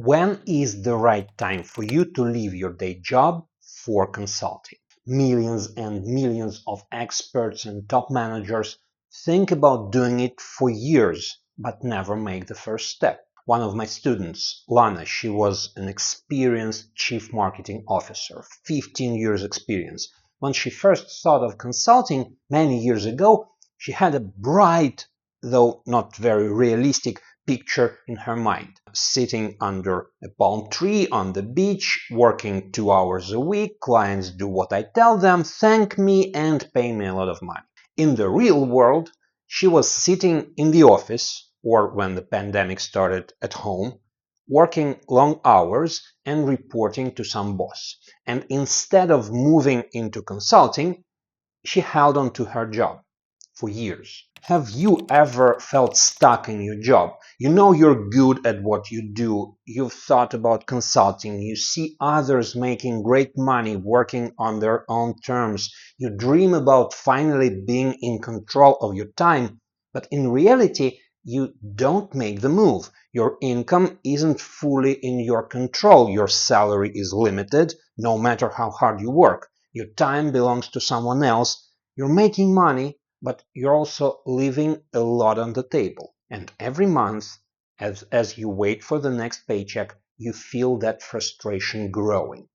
When is the right time for you to leave your day job for consulting? Millions and millions of experts and top managers think about doing it for years, but never make the first step. One of my students, Lana, she was an experienced chief marketing officer, 15 years experience. When she first thought of consulting many years ago, she had a bright, though not very realistic, picture in her mind. Sitting under a palm tree on the beach, working 2 hours a week, clients do what I tell them, thank me and pay me a lot of money. In the real world, she was sitting in the office, or when the pandemic started at home, working long hours and reporting to some boss. And instead of moving into consulting, she held on to her job for years. Have you ever felt stuck in your job? You know you're good at what you do. You've thought about consulting. You see others making great money working on their own terms. You dream about finally being in control of your time. But in reality, you don't make the move. Your income isn't fully in your control. Your salary is limited, no matter how hard you work. Your time belongs to someone else. You're making money, but you're also leaving a lot on the table. And every month, as you wait for the next paycheck, you feel that frustration growing.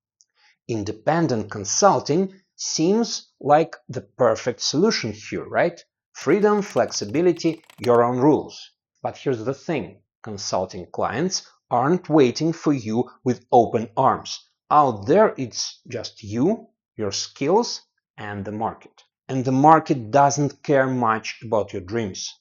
Independent consulting seems like the perfect solution here, right? Freedom, flexibility, your own rules. But here's the thing, consulting clients aren't waiting for you with open arms. Out there, it's just you, your skills, and the market. And the market doesn't care much about your dreams.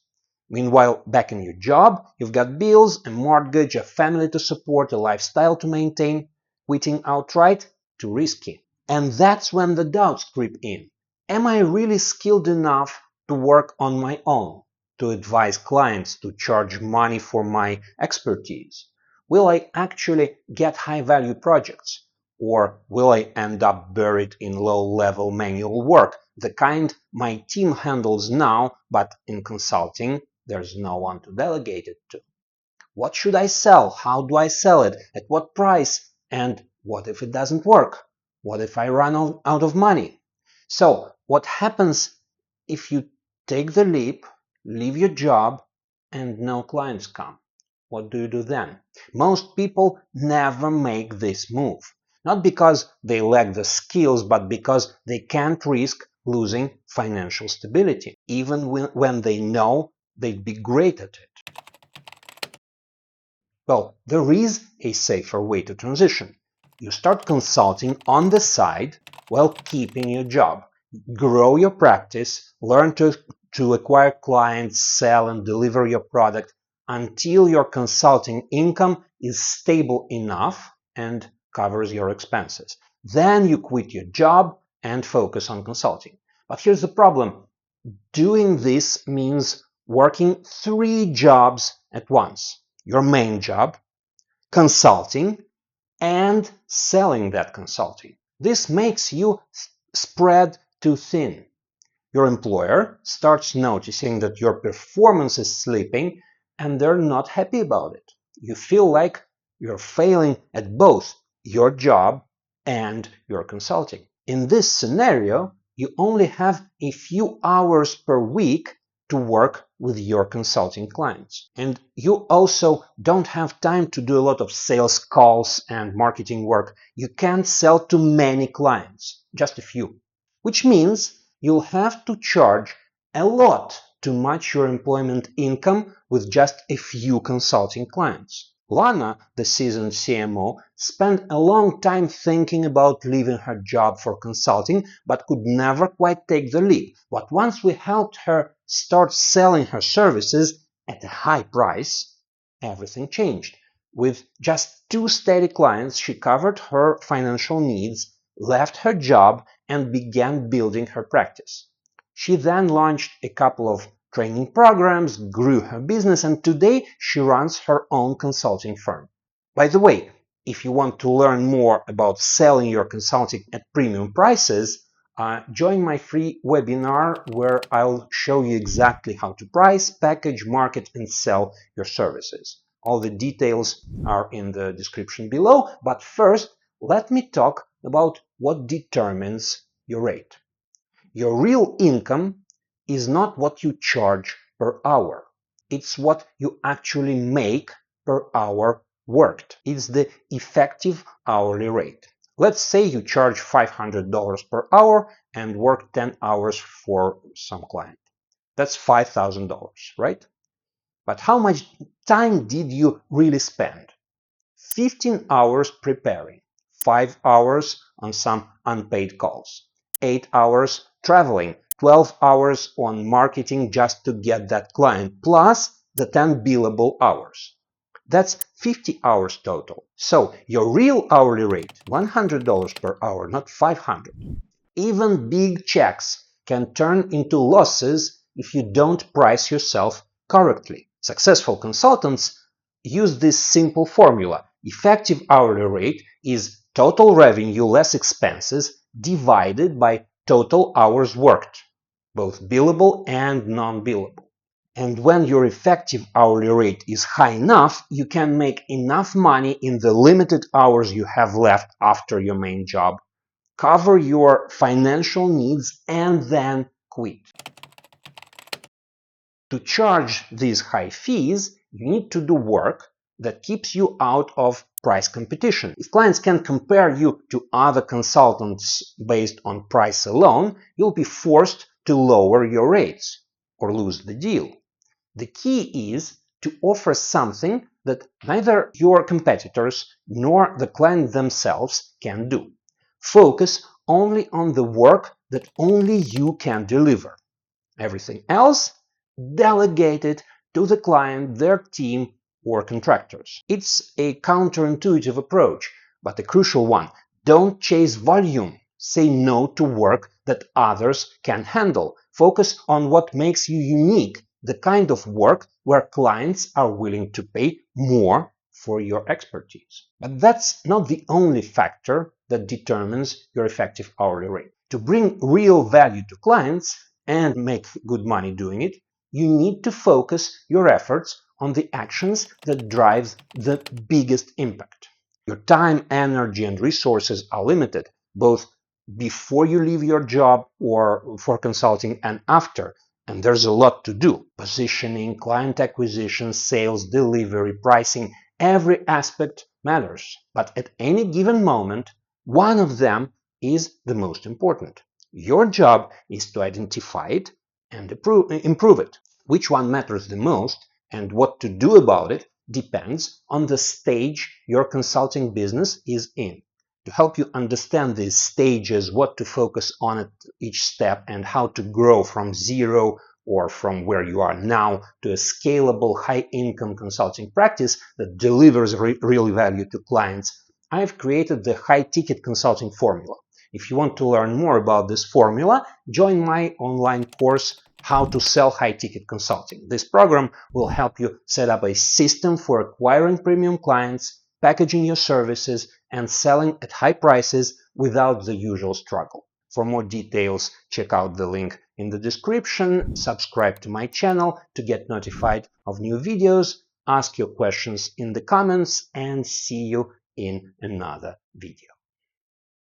Meanwhile, back in your job, you've got bills, a mortgage, a family to support, a lifestyle to maintain. Quitting outright? Too risky. And that's when the doubts creep in. Am I really skilled enough to work on my own, to advise clients, to charge money for my expertise? Will I actually get high-value projects? Or will I end up buried in low-level manual work, the kind my team handles now, but in consulting, there's no one to delegate it to? What should I sell? How do I sell it? At what price? And what if it doesn't work? What if I run out of money? So, what happens if you take the leap, leave your job, and no clients come? What do you do then? Most people never make this move. Not because they lack the skills, but because they can't risk losing financial stability, even when they know they'd be great at it. Well, there is a safer way to transition. You start consulting on the side while keeping your job. Grow your practice, learn to acquire clients, sell and deliver your product until your consulting income is stable enough and covers your expenses. Then you quit your job and focus on consulting. But here's the problem. Doing this means working 3 jobs at once. Your main job, consulting, and selling that consulting. This makes you spread too thin. Your employer starts noticing that your performance is slipping and they're not happy about it. You feel like you're failing at both your job and your consulting. In this scenario, you only have a few hours per week to work with your consulting clients. And you also don't have time to do a lot of sales calls and marketing work. You can't sell to many clients, just a few. Which means you'll have to charge a lot to match your employment income with just a few consulting clients. Lana, the seasoned CMO, spent a long time thinking about leaving her job for consulting, but could never quite take the leap. But once we helped her start selling her services at a high price, everything changed. With just 2 steady clients, she covered her financial needs, left her job, and began building her practice. She then launched a couple of training programs, grew her business, and today she runs her own consulting firm. By the way, if you want to learn more about selling your consulting at premium prices, join my free webinar where I'll show you exactly how to price, package, market, and sell your services. All the details are in the description below, but first let me talk about what determines your rate. Your real income is not what you charge per hour. It's what you actually make per hour worked. It's the effective hourly rate. Let's say you charge $500 per hour and work 10 hours for some client. That's $5,000, right? But how much time did you really spend? 15 hours preparing, 5 hours on some unpaid calls, 8 hours traveling, 12 hours on marketing just to get that client, plus the 10 billable hours. That's 50 hours total. So your real hourly rate, $100 per hour, not $500. Even big checks can turn into losses if you don't price yourself correctly. Successful consultants use this simple formula. Effective hourly rate is total revenue less expenses divided by total hours worked, both billable and non-billable. And when your effective hourly rate is high enough, you can make enough money in the limited hours you have left after your main job, cover your financial needs, and then quit. To charge these high fees, you need to do work that keeps you out of price competition. If clients can compare you to other consultants based on price alone, you'll be forced to lower your rates or lose the deal. The key is to offer something that neither your competitors nor the client themselves can do. Focus only on the work that only you can deliver. Everything else, delegate it to the client, their team, or contractors. It's a counterintuitive approach, but a crucial one. Don't chase volume. Say no to work that others can handle. Focus on what makes you unique, the kind of work where clients are willing to pay more for your expertise. But that's not the only factor that determines your effective hourly rate. To bring real value to clients and make good money doing it, you need to focus your efforts on the actions that drive the biggest impact. Your time, energy, and resources are limited, both before you leave your job or for consulting and after. And there's a lot to do. Positioning, client acquisition, sales, delivery, pricing, every aspect matters. But at any given moment, one of them is the most important. Your job is to identify it and improve it. Which one matters the most and what to do about it depends on the stage your consulting business is in. To help you understand these stages, what to focus on at each step, and how to grow from zero or from where you are now to a scalable, high-income consulting practice that delivers real value to clients, I've created the high-ticket consulting formula. If you want to learn more about this formula, join my online course, How to Sell High-Ticket Consulting. This program will help you set up a system for acquiring premium clients, packaging your services, and selling at high prices without the usual struggle. For more details, check out the link in the description, subscribe to my channel to get notified of new videos, ask your questions in the comments, and see you in another video.